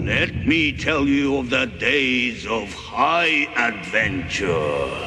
Let me tell you of the days of high adventure.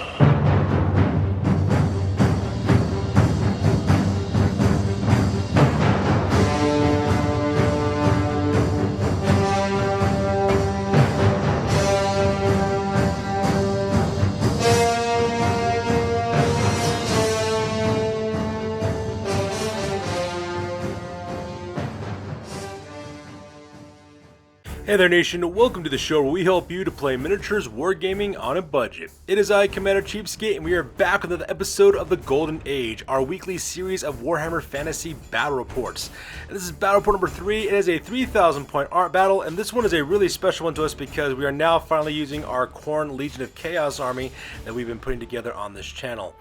Hey there nation, welcome to the show where we help you to play miniatures wargaming on a budget. It is I, Commander CheapSkate, and we are back with another episode of the Golden Age, our weekly series of Warhammer Fantasy Battle Reports. And this is Battle Report number 3, it is a 3,000 point art battle, and this one is a really special one to us because we are now finally using our Khorne Legion of Chaos army that we've been putting together on this channel.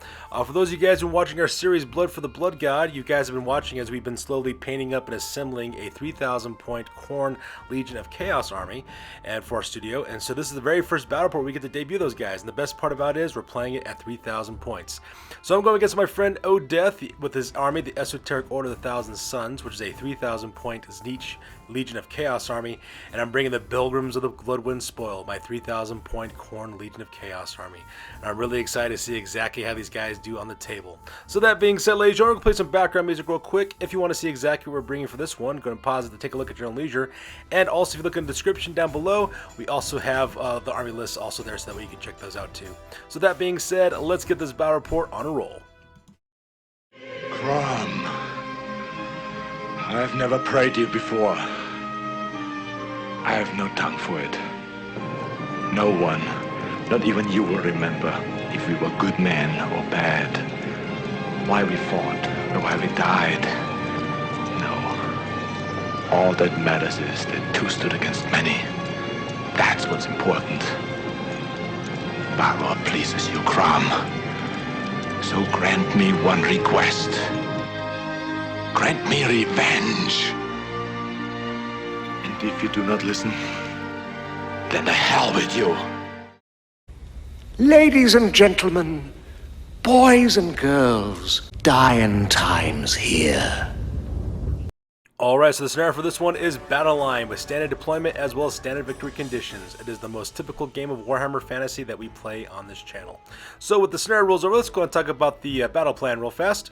For those of you guys who have been watching our series Blood for the Blood God, you guys have been watching as we've been slowly painting up and assembling a 3,000 point Khorne Legion of Chaos army and for our studio, and so this is the very first battle report we get to debut those guys, and the best part about it is we're playing it at 3,000 points. So I'm going against my friend Odeth with his army, the Esoteric Order of the Thousand Suns, which is a 3,000 point Tzeentch Legion of Chaos army, and I'm bringing the Pilgrims of the Bloodwind spoil, my 3,000 point Khorne Legion of Chaos army. And I'm really excited to see exactly how these guys do on the table. So that being said, ladies and gentlemen, we'll play some background music real quick. If you want to see exactly what we're bringing for this one, go and pause it to take a look at your own leisure. And also, if you look in the description down below, we also have the army lists also there, so that way you can check those out too. So that being said, let's get this battle report on a roll. Crom, I've never prayed you before. I have no tongue for it. No one, not even you, will remember if we were good men or bad, why we fought, or why we died. No. All that matters is that two stood against many. That's what's important. Valor pleases you, Crom. So grant me one request. Grant me revenge. And if you do not listen, then the hell with you. Ladies and gentlemen, boys and girls, dying times here. Alright, so the scenario for this one is Battle Line with standard deployment as well as standard victory conditions. It is the most typical game of Warhammer Fantasy that we play on this channel. So with the scenario rules over, let's go and talk about the battle plan real fast.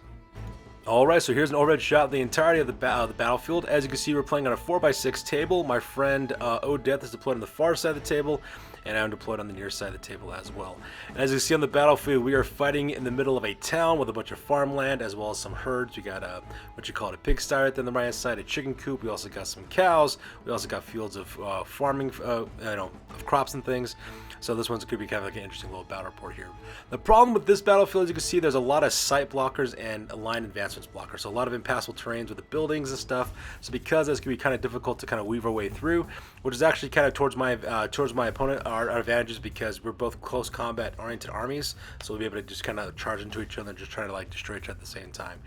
Alright, so here's an overhead shot of the entirety of the battlefield. As you can see, we're playing on a 4x6 table. My friend Odeth is deployed on the far side of the table, and I'm deployed on the near side of the table as well. And as you can see on the battlefield, we are fighting in the middle of a town with a bunch of farmland as well as some herds. We got what you call it, a pigsty right there on the right hand side, a chicken coop. We also got some cows. We also got fields of farming, of crops and things. So this one's going to be kind of like an interesting little battle report here. The problem with this battlefield, as you can see, there's a lot of sight blockers and line advancements blockers. So a lot of impassable terrains with the buildings and stuff. So because that's going to be kind of difficult to kind of weave our way through, which is actually kind of towards my opponent, our advantages, because we're both close combat oriented armies. So we'll be able to just kind of charge into each other and just try to like destroy each other at the same time.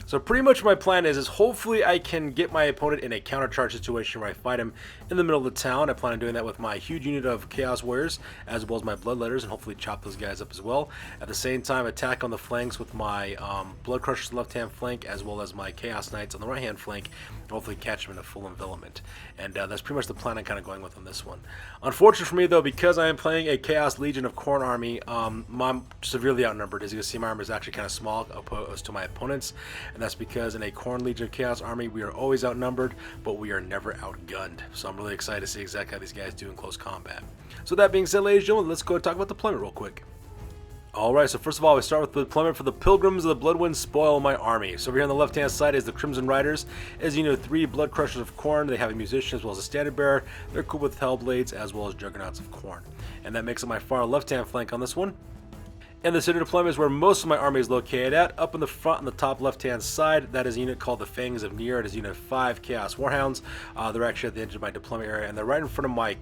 So pretty much my plan is hopefully I can get my opponent in a counter charge situation where I fight him in the middle of the town. I plan on doing that with my huge unit of Chaos Warriors as well as my Bloodletters, and hopefully chop those guys up as well. At the same time, attack on the flanks with my Blood Crushers left hand flank as well as my Chaos Knights on the right hand flank, and hopefully catch them in a full envelopment. And that's pretty much the plan I'm kind of going with on this one. Unfortunately for me though, because I am playing a Chaos Legion of Khorne army, I'm severely outnumbered. As you can see, my armor is actually kind of small opposed to my opponents, and that's because in a Khorne Legion of Chaos army, we are always outnumbered, but we are never outgunned. So I'm really excited to see exactly how these guys do in close combat. So that being said, ladies and gentlemen, let's go and talk about deployment real quick. Alright, so first of all, we start with the deployment for the Pilgrims of the Bloodwind spoil my army. So over here on the left hand side is the Crimson Riders. As you know, 3 Blood Crushers of Khorne. They have a musician as well as a standard bearer. They're cool with Hellblades as well as Juggernauts of Khorne. And that makes up my far left hand flank on this one. And the center deployment is where most of my army is located at. Up in the front on the top left-hand side, that is a unit called the Fangs of Nyr. It is unit 5 Chaos Warhounds. They're actually at the edge of my deployment area, and they're right in front of my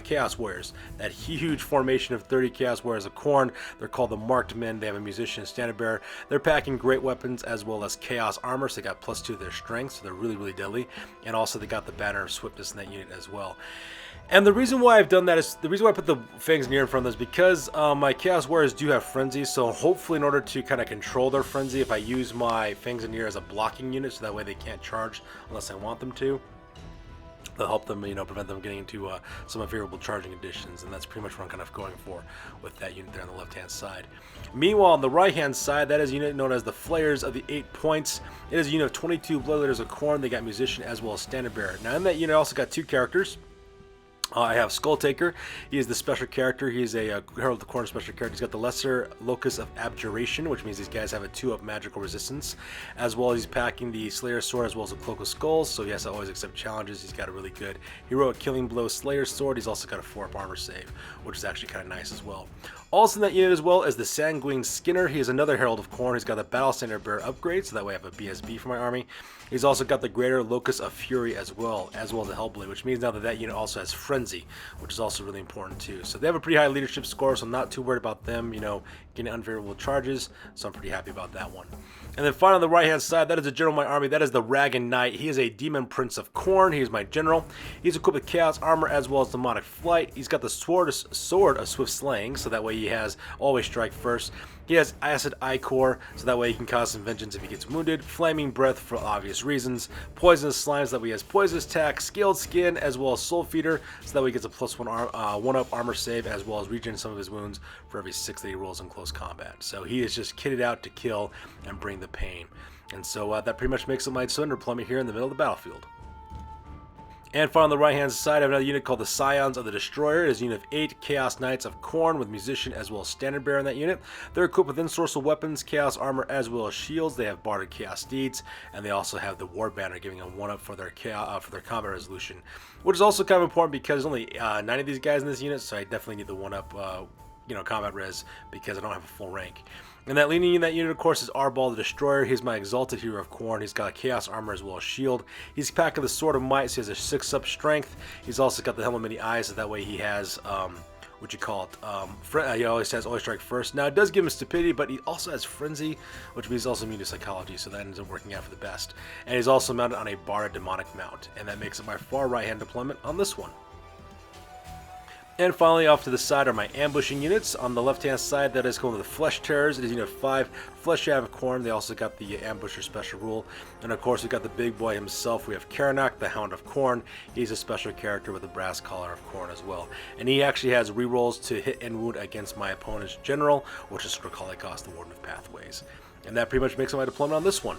Chaos Warriors. That huge formation of 30 Chaos Warriors of Khorne. They're called the Marked Men. They have a musician and standard bearer. They're packing great weapons as well as Chaos armor, so they got +2 to their strength, so they're really, really deadly. And also they got the Banner of Swiftness in that unit as well. And the reason why I've done that is, the reason why I put the Fangs near in front of this, because my Chaos Warriors do have Frenzy, so hopefully in order to kind of control their Frenzy, if I use my Fangs near as a blocking unit, so that way they can't charge unless I want them to, They'll help them, prevent them getting into some unfavorable charging conditions, and that's pretty much what I'm kind of going for with that unit there on the left-hand side. Meanwhile, on the right-hand side, that is a unit known as the Flayers of the 8 Points. It is a unit of 22 Bloodleaders of Khorne. They got Musician as well as Standard Bearer. Now, in that unit, I also got 2 characters. I have Skulltaker. He is the special character. He is a Herald of the Khorne special character. He's got the Lesser Locus of Abjuration, which means these guys have a 2-up magical resistance, as well as he's packing the Slayer Sword as well as a Cloak of Skulls, so he has to always accept challenges. He's got a really good Heroic Killing Blow Slayer Sword. He's also got a 4-up armor save, which is actually kind of nice as well. Also in that unit as well as the Sanguine Skinner. He is another Herald of Khorne. He's got the Battle Standard Bearer upgrade, so that way I have a BSB for my army. He's also got the Greater Locus of Fury as well as the Hellblade, which means now that unit also has Frenzy, which is also really important too. So they have a pretty high leadership score, so I'm not too worried about them, getting unfavorable charges, so I'm pretty happy about that one. And then finally on the right hand side, that is the general of my army. That is the Ragan Knight. He is a Demon Prince of Khorne. He is my general. He's equipped with Chaos Armor as well as Demonic Flight. He's got the Sword of Swift Slaying, so that way he has Always Strike First. He has Acid Ichor, so that way he can cause some vengeance if he gets wounded. Flaming Breath for obvious reasons. Poisonous Slimes, that way he has Poisonous Attack. Scaled Skin as well as Soul Feeder, so that way he gets a +1 armor save as well as regen some of his wounds for every 6 that he rolls in close combat. So he is just kitted out to kill and bring the pain. And so that pretty much makes up my surrender deployment here in the middle of the battlefield. And finally on the right hand side, I have another unit called the Scions of the Destroyer. It is a unit of 8 Chaos Knights of Khorne with Musician as well as Standard Bearer in that unit. They're equipped with Ensorcel weapons, Chaos Armor as well as shields. They have Barded Chaos Steeds, and they also have the War Banner, giving them 1-up for their combat resolution, which is also kind of important because there's only 9 of these guys in this unit, so I definitely need the 1-up combat res because I don't have a full rank. And that leading in that unit, of course, is Arbal the Destroyer. He's my Exalted Hero of Khorne. He's got a Chaos Armor as well as Shield. He's packing the Sword of Might, so he has a 6-up Strength. He's also got the Helm of Many Eyes, so that way he has, he always has Always Strike First. Now, it does give him Stupidity, but he also has Frenzy, which means he's also immune to Psychology, so that ends up working out for the best. And he's also mounted on a Barded Demonic mount, and that makes it my far right-hand deployment on this one. And finally, off to the side are my ambushing units. On the left-hand side, that is called the Flesh Terrors. It is unit 5 Flesh Shav of Khorne. They also got the Ambusher special rule. And of course, we got the big boy himself. We have Karanak, the Hound of Khorne. He's a special character with the Brass Collar of Khorne as well. And he actually has rerolls to hit and wound against my opponent's general, which is Skra'kalichaust, the Warden of Pathways. And that pretty much makes up my deployment on this one.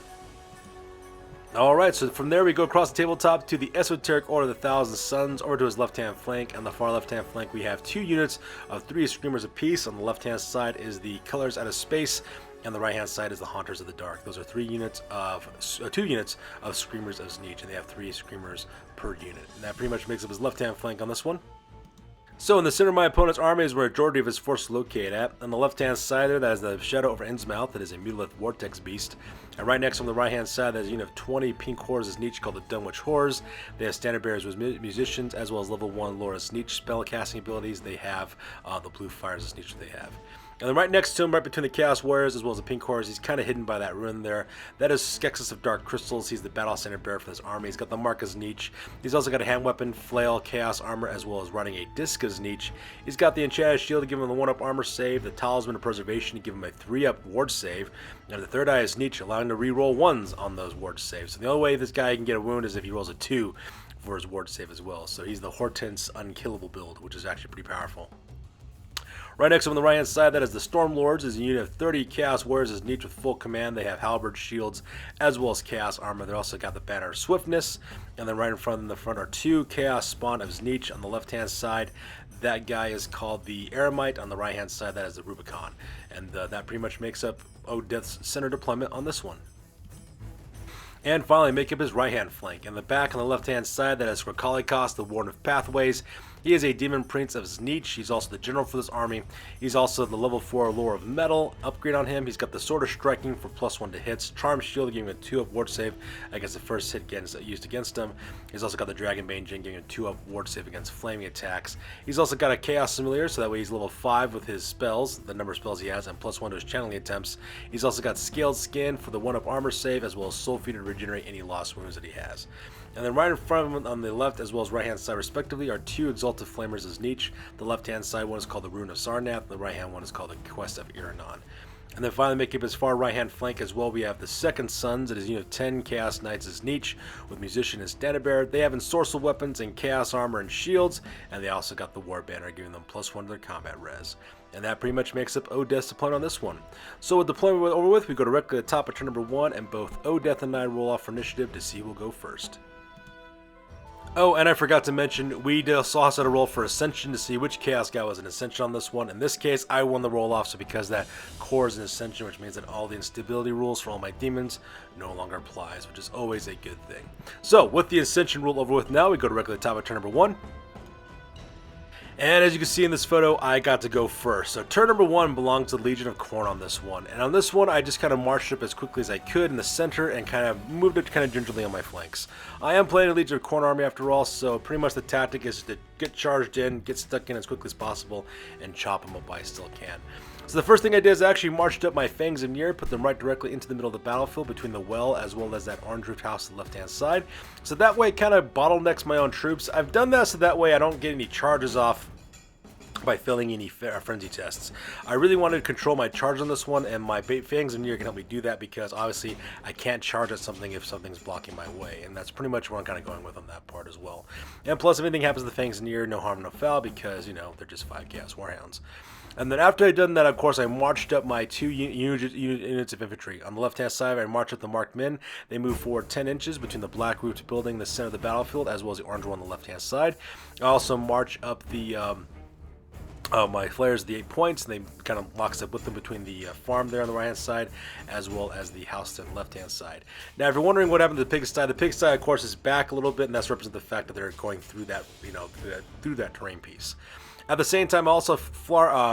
Alright, so from there we go across the tabletop to the Esoteric Order of the Thousand Suns, over to his left-hand flank. On the far left-hand flank we have 2 units of 3 Screamers apiece. On the left-hand side is the Colors Out of Space, and the right-hand side is the Haunters of the Dark. Those are 2 units of Screamers of Tzeentch, and they have 3 Screamers per unit. And that pretty much makes up his left-hand flank on this one. So in the center of my opponent's army is where a majority of his force is located at. On the left-hand side there, that is the Shadow over Innsmouth. That is a Mutalith Vortex Beast. And right next on the right-hand side, that is a unit of 20 Pink Horrors of Tzeentch called the Dunwich Horrors. They have Standard Bearers with Musicians, as well as level 1 Lore of Tzeentch spell casting abilities. They have the Blue Fires of Tzeentch that they have. And then right next to him, right between the Chaos Warriors as well as the Pink Horrors, he's kind of hidden by that rune there. That is Skesis of Dark Crystals. He's the Battle Standard Bearer for this army. He's got the Mark of Tzeentch. He's also got a hand weapon, Flail, Chaos Armor, as well as riding a Disc of Tzeentch. He's got the Enchanted Shield to give him the 1-up armor save, the Talisman of Preservation to give him a 3-up ward save, and the Third Eye of Tzeentch allowing him to reroll 1s on those ward saves. So the only way this guy can get a wound is if he rolls a 2 for his ward save as well. So he's the Hortense Unkillable build, which is actually pretty powerful. Right next to him on the right-hand side, that is the Stormlords. Is a unit of 30 Chaos Warriors of Tzeentch with full command. They have halberds, shields, as well as Chaos Armor. They also got the Banner of Swiftness. And then right in front are 2 Chaos Spawn of Tzeentch on the left-hand side. That guy is called the Eremite. On the right-hand side, that is the Rubicon. And that pretty much makes up Odeth's center deployment on this one. And finally, make up his right-hand flank. In the back on the left-hand side, that is Skra'kalichaust, the Warden of Pathways. He is a Demon Prince of Tzeentch. He's also the general for this army. He's also the level 4 Lore of Metal upgrade on him. He's got the Sword of Striking for +1 to hits. Charm Shield giving him a 2-up ward save against the first hit used against him. He's also got the Dragonbane giving him a 2-up ward save against flaming attacks. He's also got a Chaos Familiar, so that way he's level 5 with his spells, the number of spells he has, and +1 to his channeling attempts. He's also got Scaled Skin for the 1-up armor save, as well as Soul Feeder to regenerate any lost wounds that he has. And then right in front of him on the left as well as right hand side respectively are 2 Exalted Flamers of Tzeentch. The left hand side one is called the Rune of Sarnath, the right hand one is called the Quest of Iranon. And then finally making up his far right-hand flank as well, we have the Second Sons. It is 10 Chaos Knights as Tzeentch, with Musician and Standard Bearer. They have ensorcel weapons and Chaos Armor and Shields, and they also got the War Banner, giving them +1 to their combat res. And that pretty much makes up Odeth's deployment on this one. So with deployment over with, we go directly to the top of turn number 1, and both Odeth and I roll off for initiative to see who will go first. Oh, and I forgot to mention, we also had to roll for Ascension to see which Chaos guy was an Ascension on this one. In this case, I won the roll-off, so because that core is an Ascension, which means that all the instability rules for all my demons no longer applies, which is always a good thing. So, with the Ascension rule over with now, we go directly to the top of turn number 1. And as you can see in this photo, I got to go first. So turn number 1 belongs to the Legion of Khorne on this one. And on this one, I just kind of marched up as quickly as I could in the center and kind of moved it kind of gingerly on my flanks. I am playing a Legion of Khorne army after all, so pretty much the tactic is to get charged in, get stuck in as quickly as possible, and chop them up while I still can. So the first thing I did is I actually marched up my Fangs of Nyr, put them right directly into the middle of the battlefield between the well as well as that orange roofed house on the left hand side. So that way it kind of bottlenecks my own troops. I've done that so that way I don't get any charges off by failing any frenzy tests. I really wanted to control my charge on this one, and my Fangs of Nyr can help me do that because obviously I can't charge at something if something's blocking my way, and that's pretty much what I'm kind of going with on that part as well. And plus, if anything happens to the Fangs of Nyr, no harm, no foul, because, they're just 5 Chaos Warhounds. And then after I'd done that, of course, I marched up my 2 units of infantry. On the left-hand side, I marched up the marked men. They move forward 10 inches between the black roofed building in the center of the battlefield, as well as the orange one on the left-hand side. I also march up the my flares, the 8 points, and they kind of locks up with them between the farm there on the right-hand side, as well as the house on the left-hand side. Now, if you're wondering what happened to the pigsty, of course, is back a little bit, and that's represents the fact that they're going through that, through that terrain piece. At the same time, I also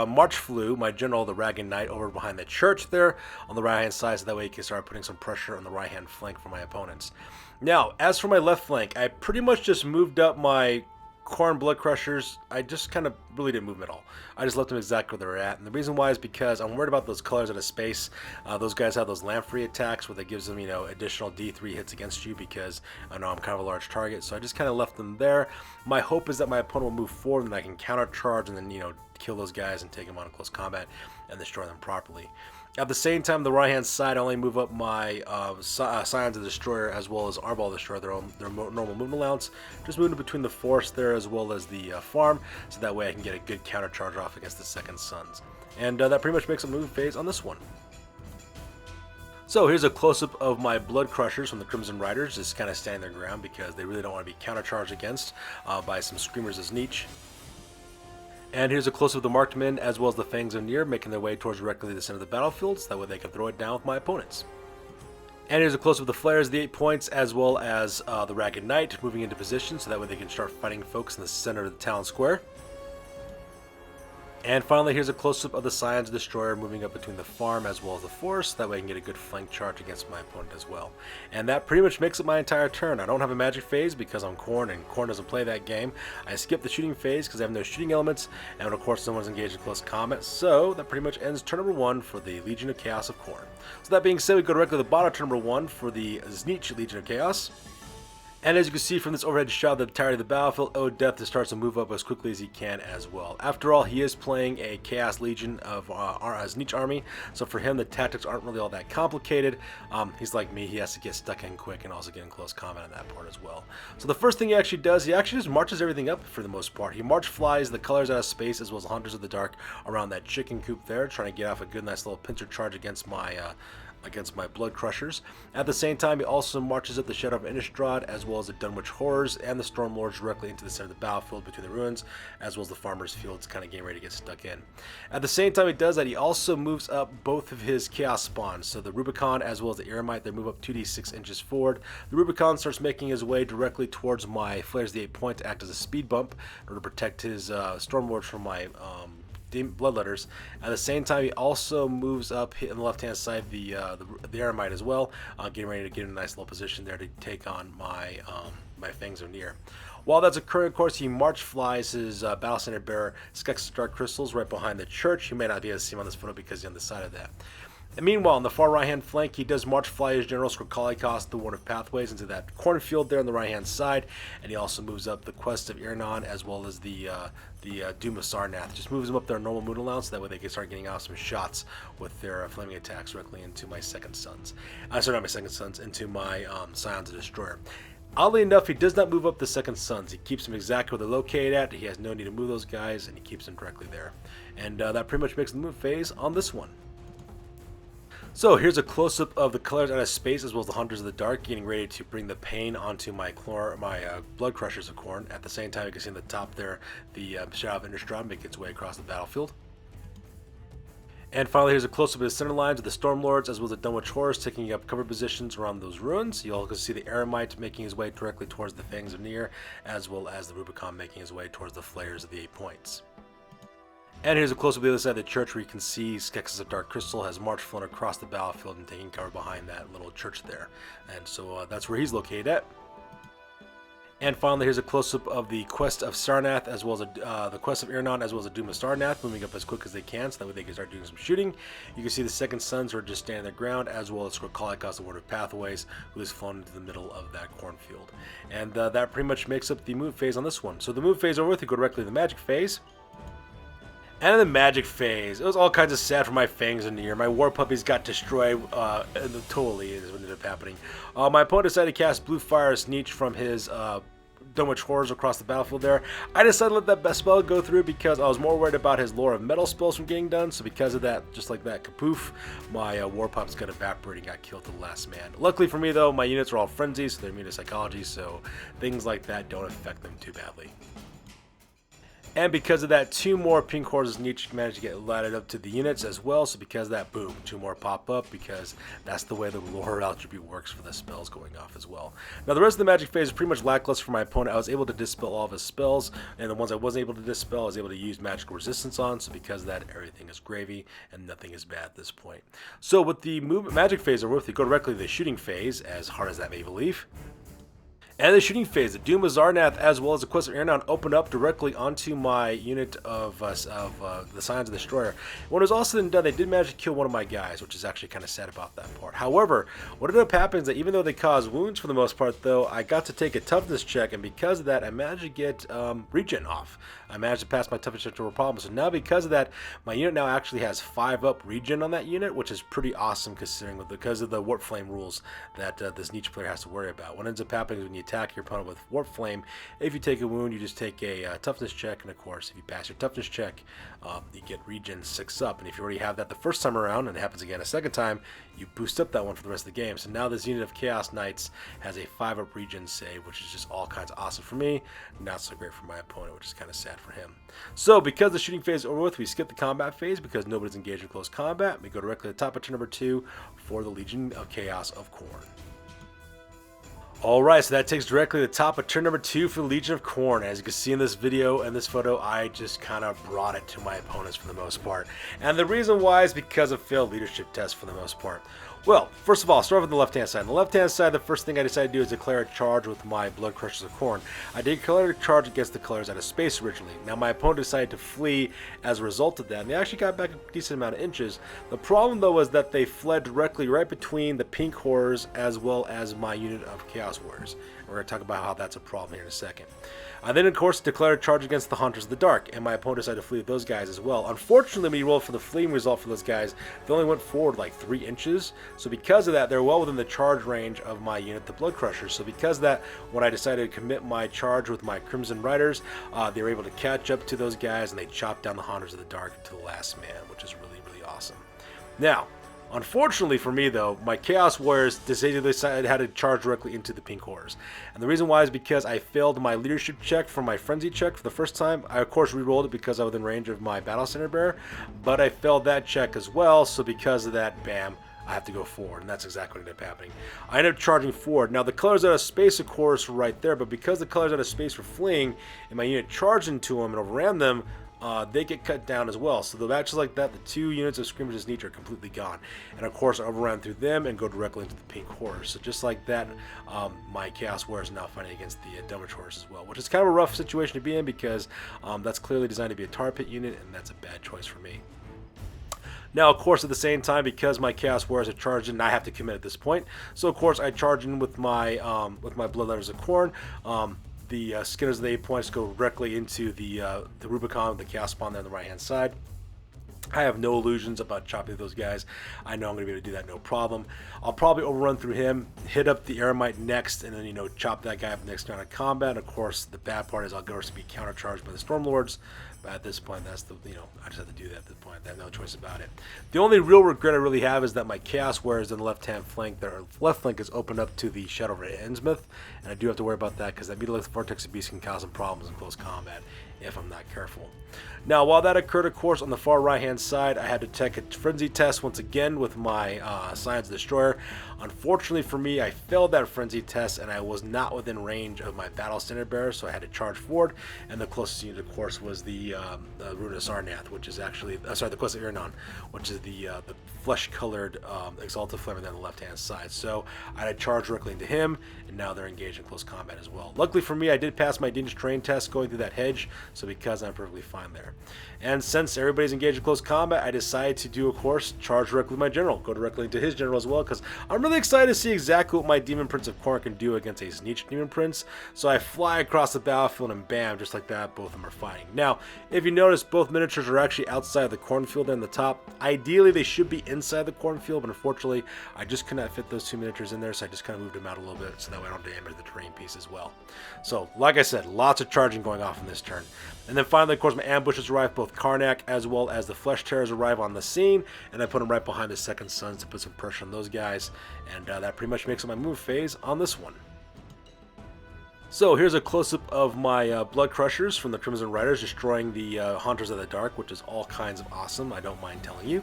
march flew my general, the Ragged Knight, over behind the church there on the right-hand side, so that way he can start putting some pressure on the right-hand flank for my opponents. Now, as for my left flank, I pretty much just moved up my Khorne Blood Crushers. I just kind of really didn't move them at all. I just left them exactly where they're at, and the reason why is because I'm worried about those colors out of space. Those guys have those Lamprey attacks where that gives them, additional D3 hits against you because I know I'm kind of a large target, so I just kind of left them there. My hope is that my opponent will move forward and I can counter charge and then, kill those guys and take them on in close combat and destroy them properly. At the same time, the right-hand side, I only move up my Scions of the Destroyer as well as Arbol Destroyer, their normal movement allowance. Just moving between the forest there as well as the farm, so that way I can get a good counter charge off against the Second Sons. And that pretty much makes a move phase on this one. So here's a close-up of my Blood Crushers from the Crimson Riders, just kind of standing their ground because they really don't want to be counter-charged against by some Screamers as Tzeentch. And here's a close-up of the marked men as well as the Fangs of Nyr making their way towards directly the center of the battlefield, so that way they can throw it down with my opponents. And here's a close-up of the flares, the 8 points, as well as the Ragged Knight moving into position, so that way they can start fighting folks in the center of the town square. And finally, here's a close-up of the Scions of the Destroyer moving up between the farm as well as the forest. That way I can get a good flank charge against my opponent as well. And that pretty much makes up my entire turn. I don't have a magic phase because I'm Khorne, and Khorne doesn't play that game. I skip the shooting phase because I have no shooting elements, and of course no one's engaged in close combat. So that pretty much ends turn number 1 for the Legion of Chaos of Khorne. So that being said, we go directly to the bottom of turn number 1 for the Tzeentch Legion of Chaos. And as you can see from this overhead shot of the entirety of the battlefield, Odeth starts to move up as quickly as he can as well. After all, he is playing a Chaos Legion of Tzeentch army, so for him the tactics aren't really all that complicated. He's like me, he has to get stuck in quick and also get in close combat on that part as well. So the first thing he actually does, he actually just marches everything up for the most part. He march flies the colors out of space as well as the Hunters of the Dark around that chicken coop there, trying to get off a good nice little pincer charge against my Blood Crushers. At the same time, he also marches up the Shadow of Innistrad as well as the Dunwich Horrors and the Stormlords directly into the center of the battlefield between the ruins, as well as the Farmers' Fields kind of getting ready to get stuck in. At the same time he does that, he also moves up both of his Chaos Spawns. So the Rubicon as well as the Eremite, they move up 2d6 inches forward. The Rubicon starts making his way directly towards my Flares the 8 point to act as a speed bump in order to protect his Stormlords from my Bloodletters. At the same time, he also moves up on the left-hand side the Eremite as well, getting ready to get in a nice little position there to take on my my Fangs of Nyr. While that's occurring, of course, he march flies his Battle Standard Bearer Skesis Dark Crystals right behind the church. You may not be able to see him on this photo because he's on the side of that. And meanwhile, on the far right-hand flank, he does march fly his general Skra'kalichaust, the Warden of Pathways, into that cornfield there on the right-hand side, and he also moves up the Quest of Irnan as well as the Doom of Sarnath. Just moves them up their normal moon allowance, so that way they can start getting out some shots with their flaming attacks directly into my second sons. Sorry, not my second sons, into my Scions of Destroyer. Oddly enough, he does not move up the second sons. He keeps them exactly where they're located at. He has no need to move those guys, and he keeps them directly there. And that pretty much makes the move phase on this one. So here's a close-up of the colors out of space as well as the Hunters of the Dark getting ready to bring the pain onto my Blood Crushers of Khorne. At the same time, you can see on the top there the Shadow of Innistrad make its way across the battlefield. And finally, here's a close-up of the center lines of the Stormlords as well as the Dunwich Horrors taking up cover positions around those ruins. You also see the Eremite making his way directly towards the Fangs of Nier, as well as the Rubicon making his way towards the Flayers of the 8 Points. And here's a close-up of the other side of the church where you can see Skesis of Dark Crystal has marched flown across the battlefield and taking cover behind that little church there. And so that's where he's located at. And finally, here's a close-up of the Quest of Sarnath as well as the Quest of Irnan as well as the Doom of Sarnath, moving up as quick as they can so that way they can start doing some shooting. You can see the second sons who are just standing their ground, as well as Skra'kalichaust, the Warden of Pathways, who is flown into the middle of that cornfield. And that pretty much makes up the move phase on this one. So the move phase over with, we go directly to the magic phase. And in the magic phase, it was all kinds of sad for my Fangs in the year. My war puppies got destroyed, totally is what ended up happening. My opponent decided to cast Blue Fire Tzeentch from his Dunwich Horrors across the battlefield there. I decided to let that best spell go through because I was more worried about his Lore of Metal spells from getting done. So because of that, just like that, kapoof, my war pups got evaporated and got killed to the last man. Luckily for me though, my units are all frenzied, so they're immune to psychology, so things like that don't affect them too badly. And because of that, 2 more Pink Horses Tzeentch managed to get lighted up to the units as well. So because of that, boom, 2 more pop up because that's the way the lore attribute works for the spells going off as well. Now the rest of the magic phase is pretty much lackluster for my opponent. I was able to dispel all of his spells, and the ones I wasn't able to dispel, I was able to use magical resistance on. So because of that, everything is gravy and nothing is bad at this point. So with the magic phase, we go directly to the shooting phase, as hard as that may believe. And the shooting phase, the Doom of Sarnath as well as the Quest of Irnan opened up directly onto my unit of the Scions of the Destroyer. When it was all said and done, they did manage to kill one of my guys, which is actually kind of sad about that part. However, what ended up happening is that even though they caused wounds for the most part, though, I got to take a toughness check, and because of that, I managed to get regen off. I managed to pass my toughness check to a problem. So now because of that, my unit now actually has 5 up regen on that unit, which is pretty awesome considering because of the Warp Flame rules that this Tzeentch player has to worry about. What ends up happening is when you attack your opponent with Warp Flame, if you take a wound, you just take a toughness check, and of course, if you pass your toughness check, you get regen 6 up. And if you already have that the first time around, and it happens again a second time, you boost up that one for the rest of the game. So now this unit of Chaos Knights has a 5 up regen save, which is just all kinds of awesome for me, not so great for my opponent, which is kind of sad for him. So because the shooting phase is over with, we skip the combat phase because nobody's engaged in close combat. We go directly to the top of turn number 2 for the Legion of Chaos of Khorne. Alright, so that takes directly to the top of turn number 2 for the Legion of Khorne. As you can see in this video and this photo, I just kind of brought it to my opponents for the most part. And the reason why is because of failed leadership tests for the most part. Well, first of all, I'll start with the left-hand side. On the left-hand side, the first thing I decided to do is declare a charge with my Blood Crushers of Khorne. I declared a charge against the colors out of space originally. Now, my opponent decided to flee as a result of that, and they actually got back a decent amount of inches. The problem, though, was that they fled directly right between the Pink Horrors as well as my unit of Chaos Warriors. We're going to talk about how that's a problem here in a second. I then, of course, declared a charge against the Hunters of the Dark, and my opponent decided to flee with those guys as well. Unfortunately, when you rolled for the fleeing result for those guys, they only went forward like 3 inches. So because of that, they're well within the charge range of my unit, the Blood Crushers. So because of that, when I decided to commit my charge with my Crimson Riders, they were able to catch up to those guys, and they chopped down the Hunters of the Dark to the last man, which is really, really awesome. Now, unfortunately for me, though, my Chaos Warriors decided how to charge directly into the Pink Horrors. And the reason why is because I failed my leadership check for my Frenzy check for the first time. I, of course, re-rolled it because I was within range of my Battle Center Bearer, but I failed that check as well, so because of that, bam, I have to go forward, and that's exactly what ended up happening. I ended up charging forward. Now, the colors out of space, of course, were right there, but because the colors out of space were fleeing, and my unit charged into them and overran them, they get cut down as well. So the matches like that, the 2 units of Screamers of Tzeentch are completely gone. And of course, I overran through them and go directly into the Pink Horrors. So just like that, my Chaos Warriors are now fighting against the Dunwich Horrors as well, which is kind of a rough situation to be in because that's clearly designed to be a tar pit unit, and that's a bad choice for me. Now, of course, at the same time, because my Chaos Warriors are charged in, I have to commit at this point. So, of course, I charge in with my Bloodletters of Khorne. The Skinners of the 8 points go directly into the Rubicon, the Chaos Spawn there on the right-hand side. I have no illusions about chopping those guys. I know I'm going to be able to do that no problem. I'll probably overrun through him, hit up the Eremite next, and then, you know, chop that guy up next round of combat. And of course, the bad part is I'll go to be countercharged by the Stormlords. But at this point, that's the, you know, I just have to do that at this point. I have no choice about it. The only real regret I really have is that my Chaos Warriors on the left-hand flank, their left flank is opened up to the Shadow of Innsmouth, and I do have to worry about that because that Meteorite Vortex of Beast can cause some problems in close combat if I'm not careful. Now, while that occurred, of course, on the far right-hand side, I had to take a Frenzy test once again with my Science Destroyer. Unfortunately for me, I failed that Frenzy test, and I was not within range of my Battle Standard Bearer, so I had to charge forward, and the closest unit, of course, was the Rune of Sarnath, which is actually, the Quest of Iranon, which is the flesh-colored Exalted Flamer on the left-hand side. So I had to charge directly into him, and now they're engaged in close combat as well. Luckily for me, I did pass my Dangerous Terrain test going through that hedge, so because I'm perfectly fine there. And since everybody's engaged in close combat, I decided to do, of course, charge directly with my general, go directly into his general as well, because I'm really excited to see exactly what my Demon Prince of Khorne can do against a Tzeentch Demon Prince. So I fly across the battlefield, and bam, just like that, both of them are fighting. Now, if you notice, both miniatures are actually outside the cornfield in the top. Ideally, they should be inside the cornfield, but unfortunately, I just could not fit those two miniatures in there, so I just kind of moved them out a little bit, so that way I don't damage the terrain piece as well. So, like I said, lots of charging going off in this turn. And then finally, of course, my ambushes arrive, both Karnak as well as the Flesh Terrors arrive on the scene, and I put them right behind the Second Sons to put some pressure on those guys, and that pretty much makes up my move phase on this one. So here's a close-up of my Blood Crushers from the Crimson Riders destroying the Haunters of the Dark, which is all kinds of awesome, I don't mind telling you.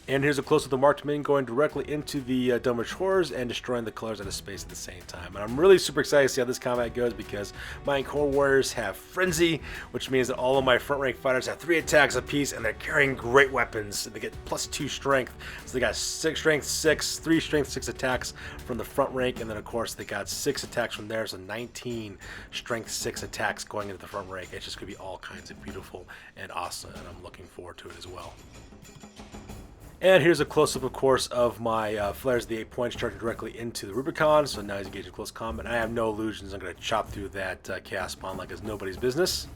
And here's a close-up of the Marked Men going directly into the Dunwich Horrors and destroying the colors out of space at the same time. And I'm really super excited to see how this combat goes because my Core Warriors have Frenzy, which means that all of my front rank fighters have 3 attacks apiece, and they're carrying great weapons. They get +2 strength, so they got 6 strength, 6, 3 strength, 6 attacks from the front rank, and then of course they got 6 attacks from there, so 19 strength 6 attacks going into the front rank. It's just gonna be all kinds of beautiful and awesome, and I'm looking forward to it as well. And here's a close-up, of course, of my Flares of the 8 points charging directly into the Rubicon. So now he's engaged in close combat. I have no illusions. I'm going to chop through that Chaos Spawn like it's nobody's business.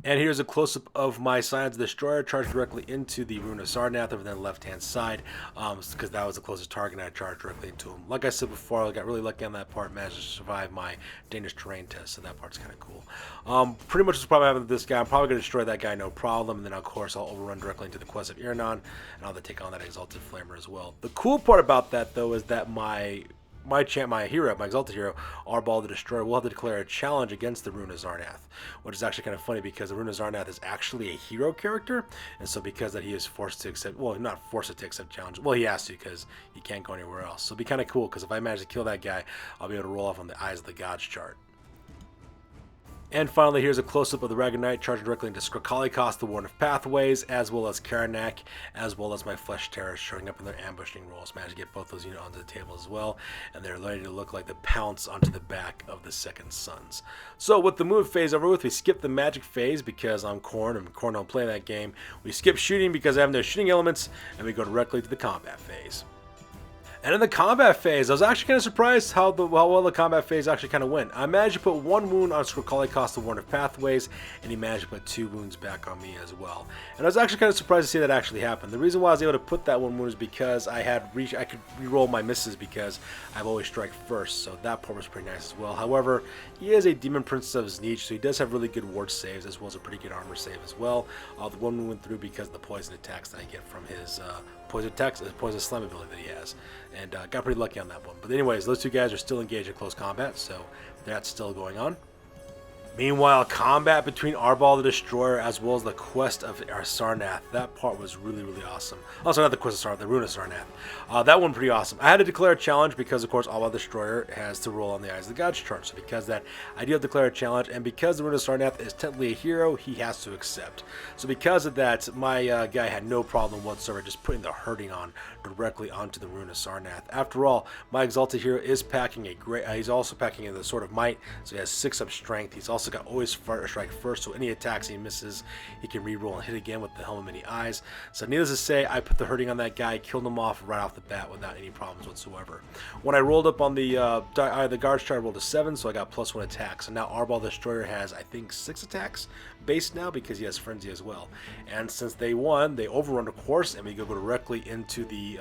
And here's a close-up of my Science Destroyer charged directly into the Rune of Sarnath over the left-hand side, because that was the closest target, and I charged directly into him. Like I said before, I got really lucky on that part, managed to survive my Dangerous Terrain test, so that part's kind of cool. Pretty much what's probably happening with this guy. I'm probably going to destroy that guy, no problem, and then of course I'll overrun directly into the Quest of Iranon, and I'll have to take on that Exalted Flamer as well. The cool part about that, though, is that my Exalted hero, Arbal the Destroyer, will have to declare a challenge against the Rune of Sarnath, which is actually kind of funny because the Rune of Sarnath is actually a hero character, and so because that he is forced to accept, well, not forced to accept challenges, well, he has to because he can't go anywhere else. So it'll be kind of cool because if I manage to kill that guy, I'll be able to roll off on the Eyes of the Gods chart. And finally, here's a close-up of the Ragged Knight charging directly into Skra'kalichaust, the Warden of Pathways, as well as Karnak, as well as my Flesh Terrors showing up in their ambushing rolls. Managed to get both those units onto the table as well, and they're ready to look like the pounce onto the back of the Second Sons. So with the move phase over with, we skip the magic phase because I'm Khorne, and Khorne don't play that game. We skip shooting because I have no shooting elements, and we go directly to the combat phase. And in the combat phase, I was actually kind of surprised how well the combat phase actually kind of went. I managed to put 1 wound on Skra'kalichaust, the Warden of Pathways, and he managed to put 2 wounds back on me as well. And I was actually kind of surprised to see that actually happen. The reason why I was able to put that 1 wound is because I could re-roll my misses because I've always strike first, so that part was pretty nice as well. However, he is a Demon Prince of Tzeentch, so he does have really good ward saves as well as a pretty good armor save as well. The 1 wound went through because of the poison attacks that I get from his poison slam ability that he has, and got pretty lucky on that one. But anyways, those 2 guys are still engaged in close combat, so that's still going on. Meanwhile, combat between Arbal the Destroyer as well as the Quest of Sarnath, that part was really, really awesome. Also, not the Quest of Sarnath, the Rune of Sarnath. That one pretty awesome. I had to declare a challenge because, of course, Arbal the Destroyer has to roll on the Eyes of the Gods chart. So because that, I do have to declare a challenge, and because the Rune of Sarnath is technically a hero, he has to accept. So because of that, my guy had no problem whatsoever just putting the hurting on directly onto the Rune of Sarnath. After all, my Exalted hero is packing a great, he's also packing in the Sword of Might, so he has 6 up strength. He's also also got always strike first, so any attacks he misses, he can reroll and hit again with the Helm of Many Eyes. So needless to say, I put the hurting on that guy, killed him off right off the bat without any problems whatsoever. When I rolled up on the guards chart, I rolled a 7, so I got +1 attack. So now Arbol Destroyer has, I think, 6 attacks base now because he has Frenzy as well. And since they won, they overrun the course, and we go directly into the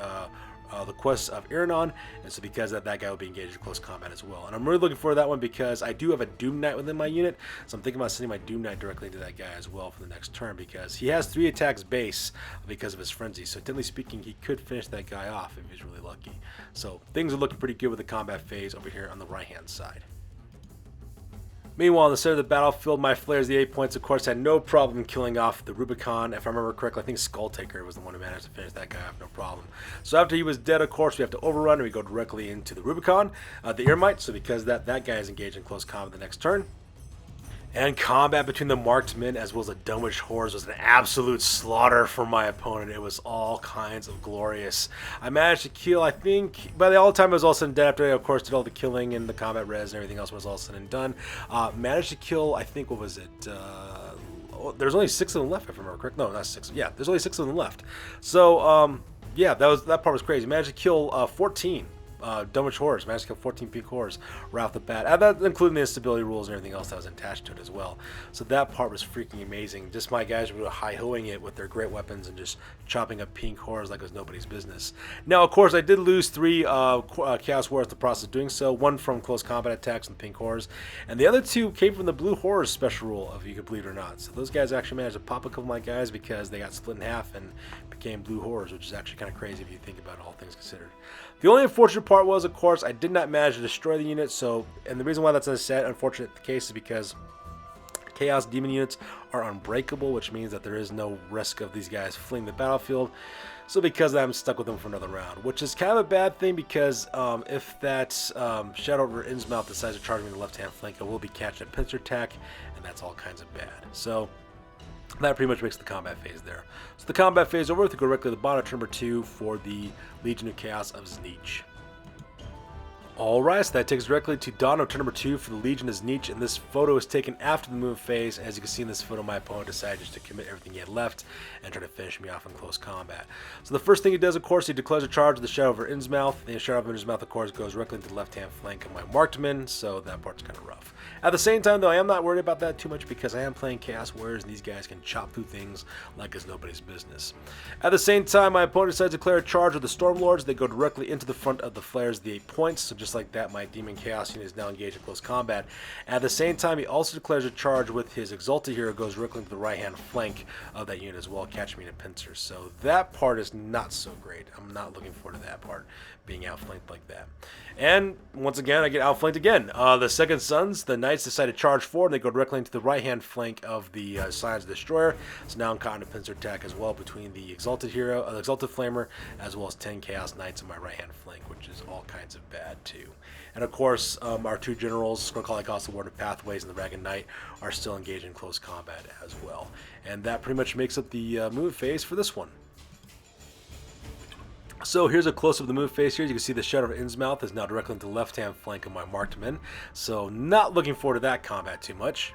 quest of Iranon, and so because of that guy will be engaged in close combat as well. And I'm really looking forward to that one because I do have a Doom Knight within my unit, so I'm thinking about sending my Doom Knight directly into that guy as well for the next turn because he has 3 attacks base because of his Frenzy. So technically speaking, he could finish that guy off if he's really lucky. So things are looking pretty good with the combat phase over here on the right hand side. Meanwhile, on the center of the battlefield, my Flayers, the 8 points, of course, had no problem killing off the Rubicon. If I remember correctly, I think Skulltaker was the one who managed to finish that guy off, no problem. So after he was dead, of course, we have to overrun, and we go directly into the Rubicon, the Eremite. So because that guy is engaged in close combat the next turn. And combat between the marked men as well as the Dunwich Horrors was an absolute slaughter for my opponent. It was all kinds of glorious. I managed to kill, I think, by the time it was all said and done, after I, of course, did all the killing and the combat res and everything else was all said and done, managed to kill, I think, what was it? There's only 6 of them left, if I remember correct. No, not 6. Yeah, there's only 6 of them left. So, yeah, that part was crazy. Managed to kill 14. Dunwich Horrors, managed to kill 14 peak horrors right off the bat, and that including the instability rules and everything else that was attached to it as well. So that part was freaking amazing. Just my guys were hi-hoing it with their great weapons and just chopping up pink horrors like it was nobody's business. Now, of course, I did lose 3 Chaos Warriors in the process of doing so. 1 from close combat attacks and pink horrors, and the other 2 came from the blue horrors special rule, if you could believe it or not. So those guys actually managed to pop a couple of my guys because they got split in half and became blue horrors, which is actually kind of crazy if you think about it, all things considered. The only unfortunate part was, of course, I did not manage to destroy the unit. So, and the reason why that's a sad, unfortunate case is because Chaos Demon units are unbreakable, which means that there is no risk of these guys fleeing the battlefield. So because of that, I'm stuck with them for another round, which is kind of a bad thing because if that Shadow over Innsmouth decides to charge me in the left-hand flank, I will be catching a pincer attack, and that's all kinds of bad. So that pretty much makes the combat phase there. So the combat phase over, we go directly to the bottom of turn number 2 for the Legion of Chaos of Tzeentch. Alright, so that takes us directly to dawn of turn number 2 for the Legion of Tzeentch, and this photo is taken after the move phase. As you can see in this photo, my opponent decided just to commit everything he had left and try to finish me off in close combat. So the first thing he does, of course, he declares a charge of the Shadow over Innsmouth. The Shadow over Innsmouth, of course, goes directly into the left-hand flank of my marked men, so that part's kind of rough. At the same time, though, I am not worried about that too much because I am playing Chaos Warriors, and these guys can chop through things like it's nobody's business. At the same time, my opponent decides to declare a charge of the Stormlords. They go directly into the front of the Flayers, the 8 points, so just like that, my Demon Chaos unit is now engaged in close combat. At the same time, he also declares a charge with his Exalted Hero, goes directly into the right-hand flank of that unit as well, catching me in a pincer. So that part is not so great. I'm not looking forward to that part, being outflanked like that. And once again, I get outflanked again. The Second Sons, the Knights, decide to charge forward, and they go directly into the right-hand flank of the Scions Destroyer. So now I'm caught in a pincer attack as well between the Exalted Hero, the Exalted Flamer, as well as 10 Chaos Knights in my right-hand flank, which is all kinds of bad too. And of course, our 2 generals, Skra'kalichaust, the Warden of Pathways, and the Dragon Knight, are still engaged in close combat as well. And that pretty much makes up the move phase for this one. So here's a close-up of the move phase here. You can see the Shadow of Innsmouth is now directly into the left-hand flank of my marked men. So not looking forward to that combat too much.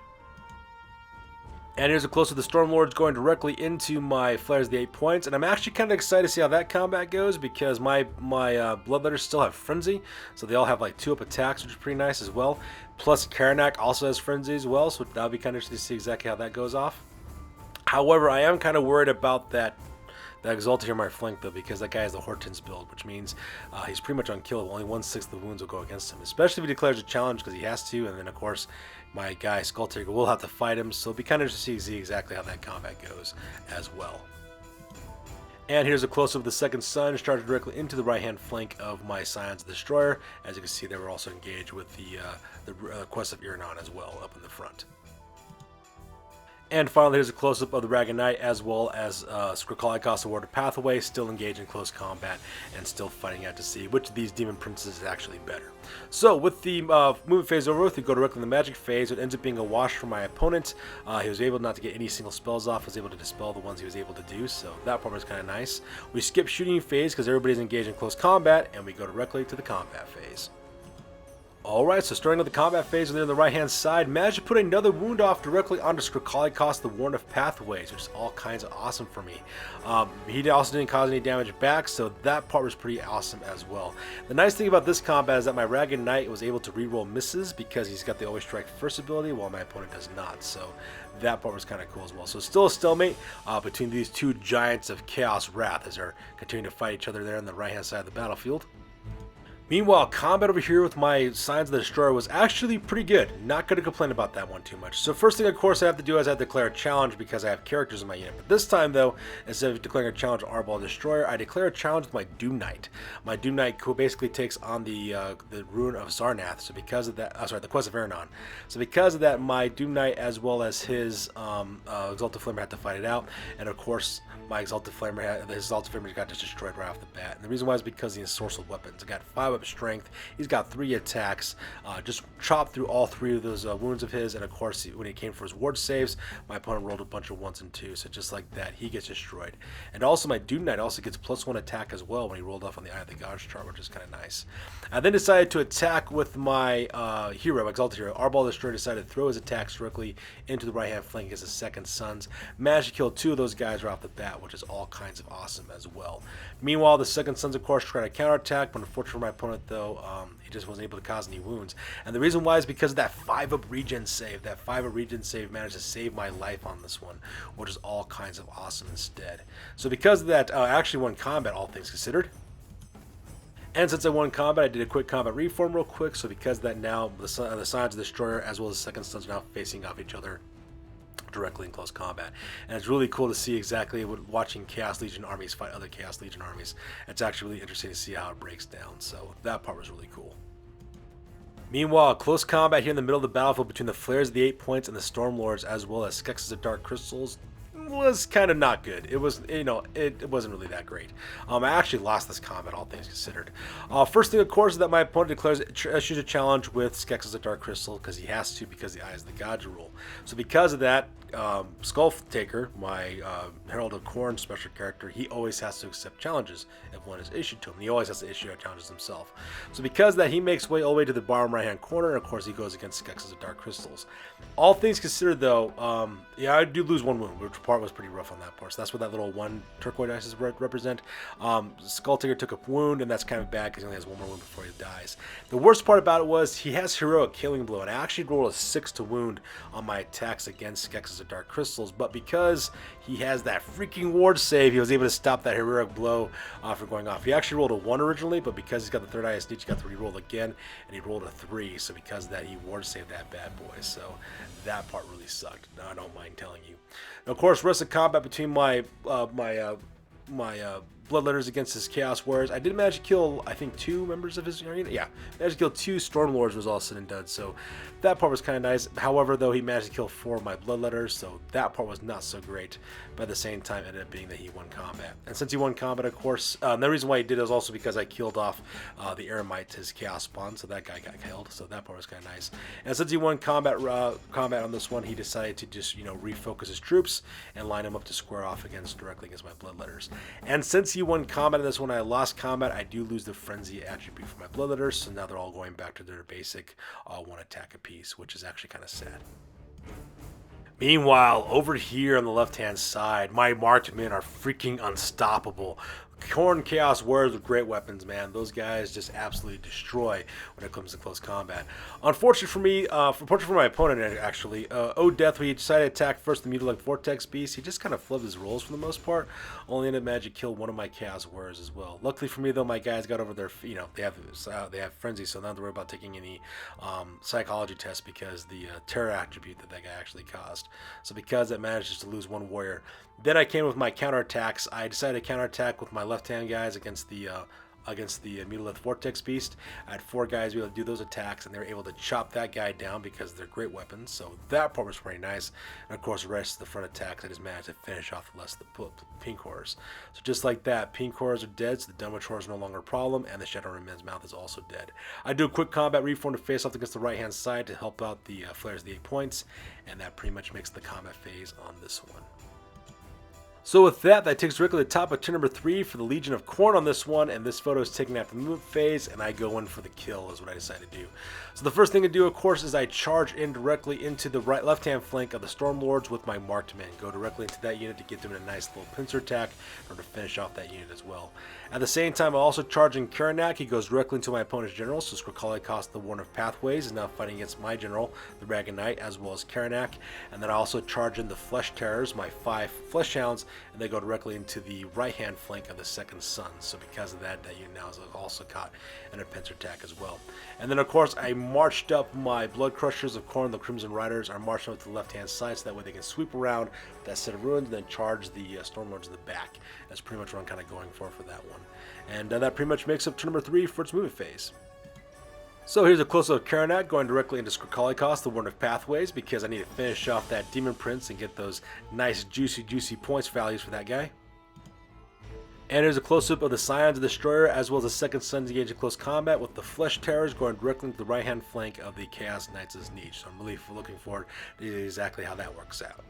And here's a close-up of the Stormlords going directly into my Flayers, the 8 points. And I'm actually kind of excited to see how that combat goes because my Bloodletters still have Frenzy. So they all have like 2-up attacks, which is pretty nice as well. Plus Karanak also has Frenzy as well, so that'll be kind of interesting to see exactly how that goes off. However, I am kind of worried about that Exalted here on my flank, though, because that guy has the Hortense build, which means he's pretty much unkillable. Only 1/6 of the wounds will go against him, especially if he declares a challenge, because he has to. And then, of course, my guy Skulltaker will have to fight him, so it'll be kind of interesting to see exactly how that combat goes as well. And here's a close-up of the Second Son, charged directly into the right-hand flank of my Scions Destroyer. As you can see, they were also engaged with the quest of Iranon as well up in the front. And finally, here's a close-up of the Dragon Knight as well as Skra'kalichaust, the Warden of Pathway, still engaged in close combat and still fighting out to see which of these Demon Princes is actually better. So, with the movement phase over with, we go directly in the magic phase. It ends up being a wash for my opponent. He was able not to get any single spells off, was able to dispel the ones he was able to do, so that part was kind of nice. We skip shooting phase because everybody's engaged in close combat, and we go directly to the combat phase. Alright, so starting with the combat phase, there on the right hand side, managed to put another wound off directly onto Skra'kalichaust, the Warden of Pathways, which is all kinds of awesome for me. He also didn't cause any damage back, so that part was pretty awesome as well. The nice thing about this combat is that my Ragged Knight was able to reroll misses because he's got the Always Strike First ability while my opponent does not, so that part was kind of cool as well. So still a stalemate between these two giants of Chaos Wrath as they're continuing to fight each other there on the right hand side of the battlefield. Meanwhile, combat over here with my Signs of the Destroyer was actually pretty good. Not going to complain about that one too much. So first thing, of course, I have to do is I have to declare a challenge because I have characters in my unit. But this time, though, instead of declaring a challenge on Arbol Destroyer, I declare a challenge with my Doom Knight. My Doom Knight basically takes on the Rune of Zarnath. So because of that, the Quest of Aranon. So because of that, my Doom Knight as well as his Exalted Flamer had to fight it out. And of course, my Exalted Flamer got just destroyed right off the bat. And the reason why is because he has Sorcerer Weapons. I got 5 up strength. He's got 3 attacks. Just chopped through all 3 of those wounds of his. And of course, when he came for his ward saves, my opponent rolled a bunch of 1s and 2s. So just like that, he gets destroyed. And also, my Doom Knight also gets +1 attack as well when he rolled off on the Eye of the Gods chart, which is kind of nice. I then decided to attack with my hero, my Exalted hero. Arbol Destroyer decided to throw his attacks directly into the right hand flank against his second sons. Managed to kill 2 of those guys right off the bat, which is all kinds of awesome as well. Meanwhile, the second sons, of course, tried to counterattack, but unfortunately for my opponent, though, he just wasn't able to cause any wounds. And the reason why is because of that 5-up regen save. That 5-up regen save managed to save my life on this one, which is all kinds of awesome instead. So because of that, I actually won combat, all things considered. And since I won combat, I did a quick combat reform real quick. So because of that, now the Signs of the Destroyer as well as the second sons are now facing off each other directly in close combat. And it's really cool to see exactly watching Chaos Legion armies fight other Chaos Legion armies. It's actually really interesting to see how it breaks down. So that part was really cool. Meanwhile, close combat here in the middle of the battlefield between the Flares of the 8 Points and the Stormlords as well as Skesis of Dark Crystals was kind of not good. It was, it wasn't really that great. I actually lost this combat, all things considered. First thing, of course, is that my opponent issues a challenge with Skesis of Dark Crystal because he has to, because the Eyes of the Gods rule. So because of that, Skull Taker, my Herald of Khorne special character, he always has to accept challenges if one is issued to him. He always has to issue challenges himself. So because of that, he makes way all the way to the bottom right hand corner, and of course he goes against Skesis of Dark Crystals. All things considered, though, yeah, I do lose 1 wound, which part was pretty rough on that part. So that's what that little 1 turquoise dice represent. Skull Taker took a wound, and that's kind of bad because he only has 1 more wound before he dies. The worst part about it was he has Heroic Killing Blow, and I actually rolled a 6 to wound on my attacks against Skesis of Dark Crystals, but because he has that freaking ward save, he was able to stop that heroic blow from going off. He actually rolled a 1 originally, but because he's got the 3rd eye of Tzeentch, he got to re-roll again, and he rolled a 3, so because of that, he ward saved that bad boy, so that part really sucked. No, I don't mind telling you. Now, of course, rest of combat between my Bloodletters against his Chaos Warriors. I did manage to kill, I think, 2 members of his unit. Yeah, managed to kill 2 Stormlords was all said and done, so that part was kind of nice. However, though, he managed to kill 4 of my Bloodletters, so that part was not so great. But at the same time, it ended up being that he won combat. And since he won combat, of course, the reason why he did it was also because I killed off the Eremite, his Chaos Spawn, so that guy got killed, so that part was kind of nice. And since he won combat on this one, he decided to just, refocus his troops and line them up to square off directly against my Bloodletters. And since he won combat in this one, I lost combat. I do lose the Frenzy attribute for my Bloodletters, so now they're all going back to their basic 1 attack apiece, which is actually kind of sad. Meanwhile, over here on the left-hand side, my marked men are freaking unstoppable. Khorne Chaos Warriors with great weapons, man. Those guys just absolutely destroy when it comes to close combat. Unfortunately for me, unfortunately for my opponent, actually, Death, when he decided to attack first the Mutalic Vortex Beast, he just kind of flubbed his rolls for the most part. Only ended up managing to kill 1 of my Chaos Warriors as well. Luckily for me, though, my guys got over their, they have Frenzy, so not to worry about taking any psychology tests because the terror attribute that guy actually caused. So because that managed to lose 1 warrior, then I came with my counterattacks. I decided to counterattack with my left-hand guys against the Mutalic Vortex Beast. I had 4 guys be able to do those attacks, and they were able to chop that guy down because they're great weapons. So that part was pretty nice. And of course, the rest of the front attacks, I just managed to finish off the rest of the Pink Horrors. So just like that, Pink Horrors are dead, so the Dunwich Horror is no longer a problem, and the Shadow Man's Mouth is also dead. I do a quick combat reform to face off against the right-hand side to help out the Flares of the 8 Points, and that pretty much makes the combat phase on this one. So with that, that takes directly to the top of turn number 3 for the Legion of Khorne on this one, and this photo is taken after the movement phase, and I go in for the kill is what I decided to do. So the first thing to do, of course, is I charge in directly into the left-hand flank of the Stormlords with my marked men. Go directly into that unit to get them in a nice little pincer attack in order to finish off that unit as well. At the same time, I'm also charging Khorne. He goes directly into my opponent's general, so Skra'kalichaust, the Warden of Pathways, is now fighting against my general, the Dragon Knight, as well as Khorne. And then I also charge in the Flesh Terrors, my 5 Flesh Hounds, and they go directly into the right-hand flank of the Second Sun. So because of that, that unit now is also caught in a pincer attack as well. And then, of course, I marched up my Blood Crushers of Khorne, the Crimson Riders, are marching up to the left-hand side, so that way they can sweep around that set of ruins and then charge the Stormlords in the back. That's pretty much what I'm kind of going for that one. And that pretty much makes up turn number 3 for its movement phase. So here's a close-up of Khorne going directly into Skra'kalichaust, the Warden of Pathways, because I need to finish off that Demon Prince and get those nice juicy points values for that guy. And here's a close-up of the Scions of the Destroyer, as well as the Second Sun to engage in close combat, with the Flesh Terrors going directly into the right-hand flank of the Chaos Knights of Tzeentch. So I'm really looking forward to exactly how that works out.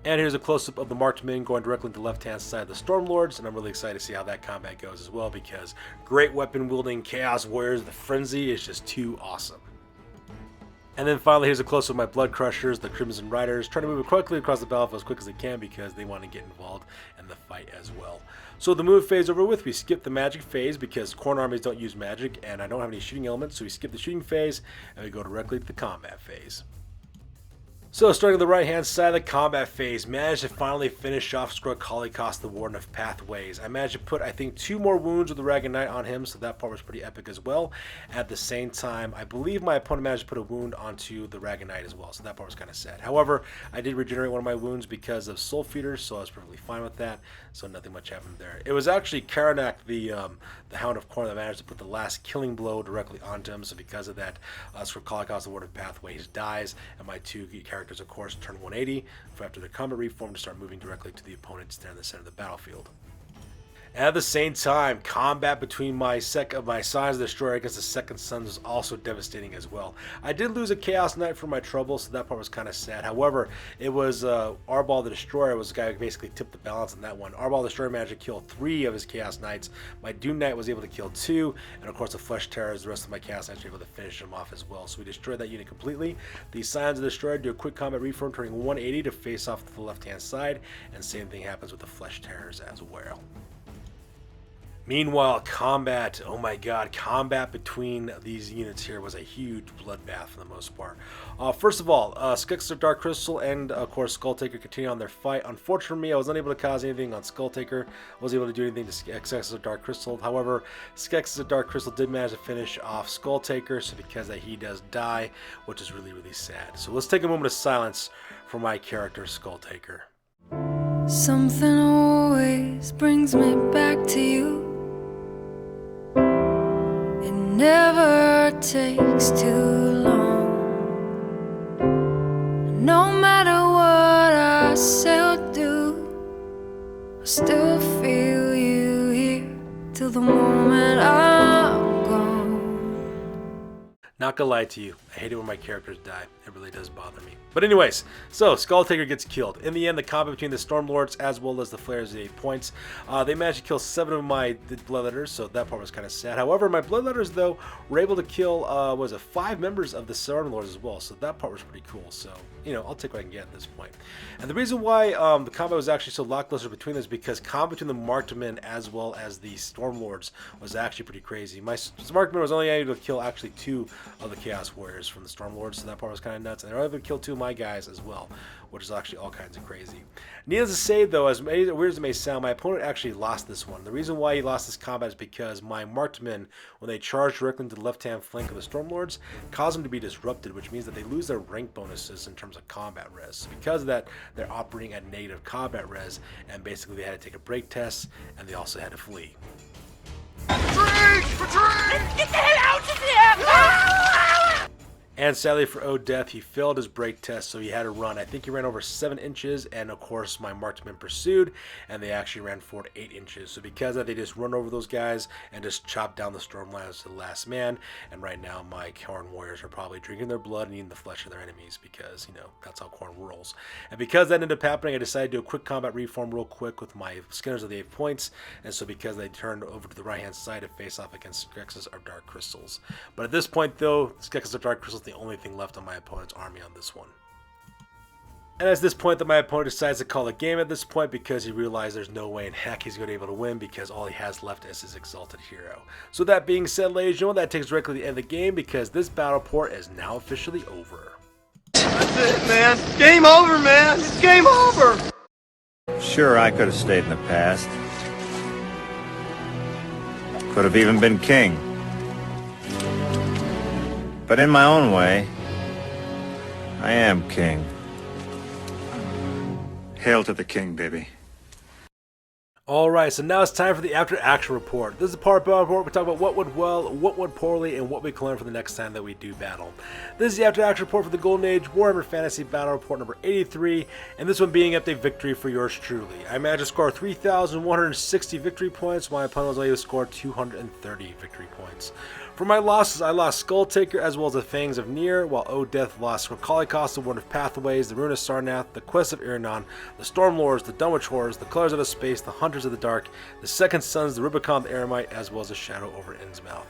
And here's a close-up of the marked men going directly into the left-hand side of the Stormlords, and I'm really excited to see how that combat goes as well, because great weapon-wielding Chaos Warriors, the Frenzy is just too awesome. And then finally, here's a close-up of my Blood Crushers, the Crimson Riders, trying to move quickly across the battlefield as quick as they can because they want to get involved in the fight as well. So the move phase over with, we skip the magic phase because Khorne armies don't use magic, and I don't have any shooting elements, so we skip the shooting phase, and we go directly to the combat phase. So starting on the right hand side of the combat phase, managed to finally finish off Skra'kalichaust, the Warden of Pathways. I managed to put, I think, 2 more wounds with the Dragon Knight on him, so that part was pretty epic as well. At the same time, I believe my opponent managed to put a wound onto the Dragon Knight as well, so that part was kind of sad. However, I did regenerate one of my wounds because of Soul Feeders, so I was perfectly fine with that, so nothing much happened there. It was actually Khorne, the Hound of Khorne, that managed to put the last killing blow directly onto him, so because of that, Skra'kalichaust, the Warden of Pathways, dies, and my 2 characters, of course, turn 180 for after their combat reform to start moving directly to the opponents there in the center of the battlefield. At the same time, combat between my Scions of the Destroyer against the Second Sun was also devastating as well. I did lose a Chaos Knight for my trouble, so that part was kind of sad. However, it was Arbal the Destroyer was the guy who basically tipped the balance on that one. Arbal the Destroyer managed to kill 3 of his Chaos Knights. My Doom Knight was able to kill 2, and of course the Flesh Terrors, the rest of my Chaos Knights were able to finish them off as well. So we destroyed that unit completely. The Scions of the Destroyer do a quick combat reform, turning 180 to face off to the left-hand side, and same thing happens with the Flesh Terrors as well. Meanwhile, combat, oh my god, combat between these units here was a huge bloodbath for the most part. First of all, Skesis of Dark Crystal and, of course, Skulltaker continue on their fight. Unfortunately for me, I was unable to cause anything on Skulltaker. I wasn't able to do anything to Skesis of Dark Crystal. However, Skesis of Dark Crystal did manage to finish off Skulltaker, so because that he does die, which is really, really sad. So let's take a moment of silence for my character, Skulltaker. Something always brings me back to you. It never takes too long. No matter what I say or do, I still feel you here till the moment I'm gone. Not gonna lie to you, I hate it when my characters die. It really does bother me. But anyways, so Skulltaker gets killed. In the end, the combat between the Stormlords as well as the Flayers at 8 points. They managed to kill 7 of my Bloodletters, so that part was kind of sad. However, my Bloodletters, though, were able to kill 5 members of the Stormlords as well, so that part was pretty cool. So, you know, I'll take what I can get at this point. And the reason why the combat was actually so lackluster between them is because combat between the Marked Men as well as the Stormlords was actually pretty crazy. My Marked Men was only able to kill actually 2 of the Chaos Warriors from the Stormlords, so that part was kind of nuts. And they were able to kill 2 of my guys as well, which is actually all kinds of crazy. Needless to say, though, as weird as it may sound, my opponent actually lost this one. The reason why he lost this combat is because my Marked Men, when they charged directly into the left-hand flank of the Stormlords, caused them to be disrupted, which means that they lose their rank bonuses in terms of combat res. So because of that, they're operating at negative combat res, and basically they had to take a break test, and they also had to flee. Retreat! Retreat! Let's get the hell out of here! And sadly for Death, he failed his break test, so he had to run. I think he ran over 7 inches, and of course my marksmen pursued, and they actually ran 4 to 8 inches. So because of that, they just run over those guys and just chop down the Stormlands to the last man. And right now my Khorne warriors are probably drinking their blood and eating the flesh of their enemies, because, you know, that's how Khorne rolls. And because that ended up happening, I decided to do a quick combat reform real quick with my Skinners of the 8 points. And so because they turned over to the right hand side to face off against Skesis or Dark Crystals. But at this point though, Skesis or Dark Crystals the only thing left on my opponent's army on this one. And it's this point that my opponent decides to call a game at this point, because he realized there's no way in heck he's going to be able to win, because all he has left is his Exalted Hero. So that being said, ladies and gentlemen, that takes directly to the end of the game, because this battle port is now officially over. That's it, man. Game over, man. It's game over. Sure, I could have stayed in the past. Could have even been king. But in my own way, I am king. Hail to the king, baby. Alright, so now it's time for the after action report. This is the part of the battle report we talk about what went well, what went poorly, and what we can learn for the next time that we do battle. This is the after action report for the Golden Age Warhammer Fantasy Battle Report number 83, and this one being update victory for yours truly. I managed to score 3,160 victory points, while my opponent was able to score 230 victory points. For my losses, I lost Skulltaker as well as the Fangs of Nier, while Death lost Skra'kalichaust, the Warden of Pathways, the Rune of Sarnath, the Quest of Iranon, the Stormlords, the Dunwich Horrors, the Colors out of Space, the Hunters of the Dark, the Second Sons, the Rubicon, the Eremite, as well as the Shadow over Innsmouth.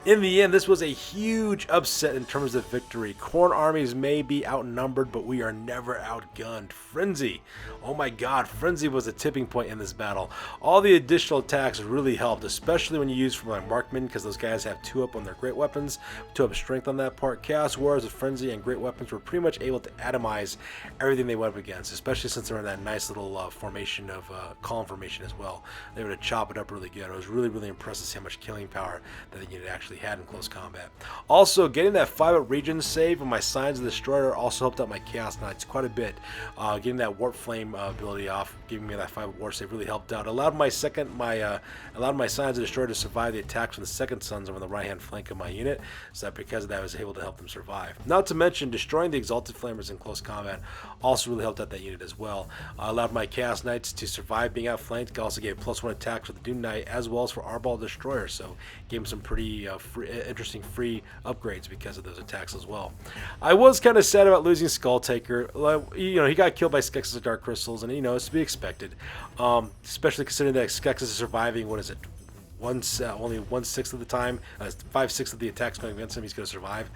In the end, this was a huge upset in terms of victory. Khorne armies may be outnumbered, but we are never outgunned. Frenzy. Oh my god, Frenzy was a tipping point in this battle. All the additional attacks really helped, especially when you use for my Markmen, because those guys have 2-up on their great weapons, 2-up strength on that part. Chaos Warriors with Frenzy and great weapons were pretty much able to atomize everything they went up against, especially since they're in that nice little formation of column formation as well. They were able to chop it up really good. I was really impressed to see how much killing power that the unit actually had in close combat. Also, getting that 5-up region save with my Signs of the Destroyer also helped out my Chaos Knights quite a bit. Getting that Warp Flame ability off, giving me that 5-up war save really helped out. Allowed my Signs of the Destroyer to survive the attacks from the Second Sons over the right hand flank of my unit, so that because of that I was able to help them survive. Not to mention destroying the Exalted Flamers in close combat also really helped out that unit as well. Allowed my Chaos Knights to survive being outflanked. Also gave +1 attacks for the Doom Knight as well as for Arball Destroyer, so gave him some pretty interesting free upgrades because of those attacks as well. I was kind of sad about losing Skulltaker. You know, he got killed by Skesis of Dark Crystals, and you know, it's to be expected, especially considering that Skesis is surviving, what is it, only 1/6 of the time, 5/6 of the attacks going against him, he's going to survive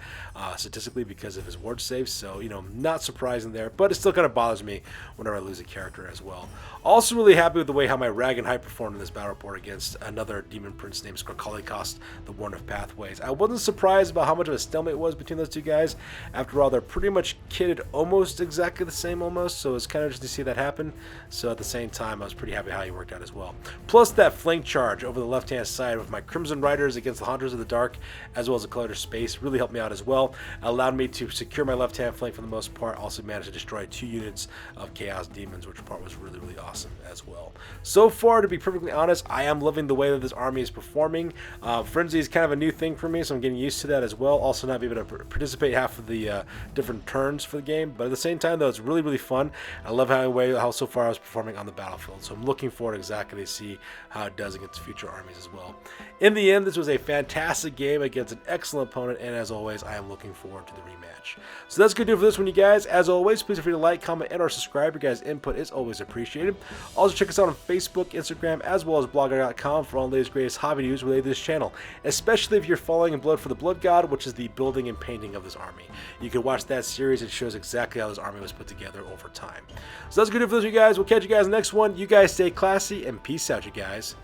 statistically because of his ward saves. So, you know, not surprising there, but it still kind of bothers me whenever I lose a character as well. Also really happy with the way how my Rag and Hype performed in this battle report against another Demon Prince named Skra'kalichaust, the Warden of Pathways. I wasn't surprised about how much of a stalemate it was between those two guys. After all, they're pretty much kitted almost exactly the same so it's kind of interesting to see that happen. So at the same time, I was pretty happy how he worked out as well. Plus that flank charge over the left-hand side with my Crimson Riders against the Hunters of the Dark, as well as the Color of Space, really helped me out as well. Allowed me to secure my left-hand flank for the most part. Also managed to destroy 2 units of Chaos Demons, which part was really awesome as well. So far, to be perfectly honest, I am loving the way that this army is performing. Frenzy is kind of a new thing for me, so I'm getting used to that as well. Also not being able to participate half of the different turns for the game, but at the same time though, it's really fun. I love how so far I was performing on the battlefield, so I'm looking forward exactly to see how it does against future armies as well. In the end, this was a fantastic game against an excellent opponent, and as always, I am looking forward to the rematch. So that's going to do it for this one, you guys. As always, please feel free to like, comment, and or subscribe. Your guys' input is always appreciated. Also, check us out on Facebook, Instagram, as well as blogger.com for all the latest greatest hobby news related to this channel, especially if you're following in Blood for the Blood God, which is the building and painting of this army. You can watch that series. It shows exactly how this army was put together over time. So that's going to do it for this, you guys. We'll catch you guys in the next one. You guys stay classy, and peace out, you guys.